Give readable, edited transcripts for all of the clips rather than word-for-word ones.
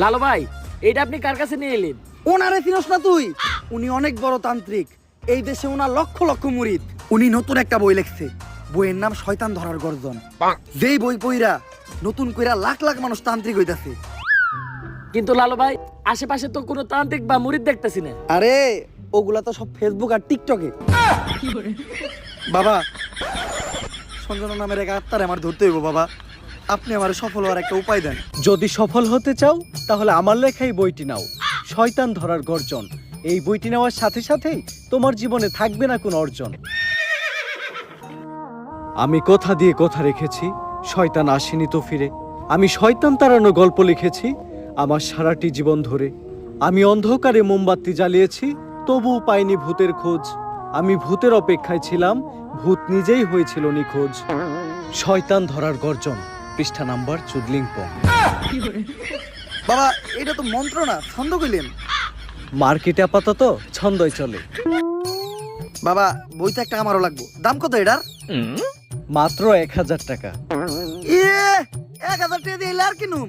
লালু ভাই, এটা আপনি কার কাছে নিয়ে এলেন? ওনারে চিনস না তুই? উনি অনেক বড় তান্ত্রিক। এই দেশে ওনার লক্ষ লক্ষ মুরিদ। উনি নতুন একটা বই লিখছে, বইয়ের নাম শয়তান ধরার গর্জন। যেই বই পইরা নতুন কইরা লাখ লাখ মানুষ তান্ত্রিক হইতাছে। কিন্তু লালু ভাই, আশেপাশে তো কোনো তান্ত্রিক বা মুরিদ দেখতেছি না। আরে ওগুলা তো সব ফেসবুক আর টিকটকে। বাবা, সঞ্জনা নামের এক আত্মার আমার ধরতে হইব বাবা। আপনি আমার সফল হওয়ার একটা উপায় দেন। যদি সফল হতে চাও তাহলে আমার লেখা এই বইটি নাও, শয়তান ধরার গর্জন। এই বইটি নেওয়ার সাথে সাথেই তোমার জীবনে থাকবে না কোনো অর্জন। আমি কথা দিয়ে কথা রেখেছি, শয়তান আসেনি তো ফিরে। আমি শয়তান তাড়ানো গল্প লিখেছি আমার সারাটি জীবন ধরে। আমি অন্ধকারে মোমবাতি জ্বালিয়েছি, তবুও পাইনি ভূতের খোঁজ। আমি ভূতের অপেক্ষায় ছিলাম, ভূত নিজেই হয়েছিল নিখোঁজ। শয়তান ধরার গর্জন, পৃষ্ঠা নাম্বার চুদলিংপং। বাবা, এটা তো মন্ত্র না, ছন্দ কইলেন। মার্কেটে আপাতত ছন্দই চলে। বাবা, বইটা একটা আমারও লাগবো। দাম কত এটার? মাত্র 1000 টাকা। ইয়ে, 1000 টাকা দিয়ে আর কিনুম?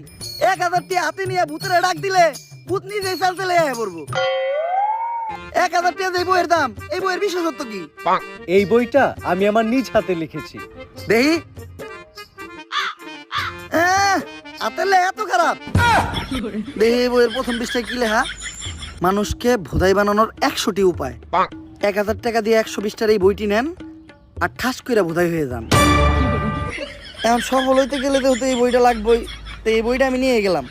1000 টাকা হাতে নিয়ে ভূতের ডাক দিলে ভূত নিজেই চাল চলে আয় পড়বো। 1000 টাকা দিয়ে বইয়ের দাম, এই বইয়ের বিশেষত্ব কি? এই বইটা আমি আমার নিজ হাতে লিখেছি। দেহি আতেলে এত খারাপ। দেহি বইয়ের প্রথম পৃষ্ঠায় কি লেখা? মানুষকে ভোদাই বানানোর 100টি উপায়। 1000 টাকা দিয়ে 120টার এই বইটি নেন আর ঠাস কইরা ভোদাই হয়ে যান। এখন সফল হইতে গেলে তো এই বইটা লাগবেই। তো এই বইটা আমি নিয়ে গেলাম।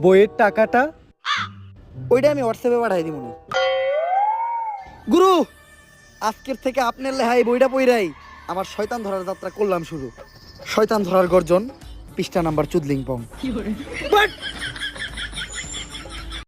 বইয়ের টাকাটা? ওইটা আমি হোয়াটসঅ্যাপে পাঠাই দিব। গুরু, আজকের থেকে আপনার লেখা এই বইটা পইরাই আমার শয়তান ধরার যাত্রা করলাম শুরু। শয়তান ধরার গর্জন, পৃষ্ঠা নাম্বার চুদলিংপং। বাট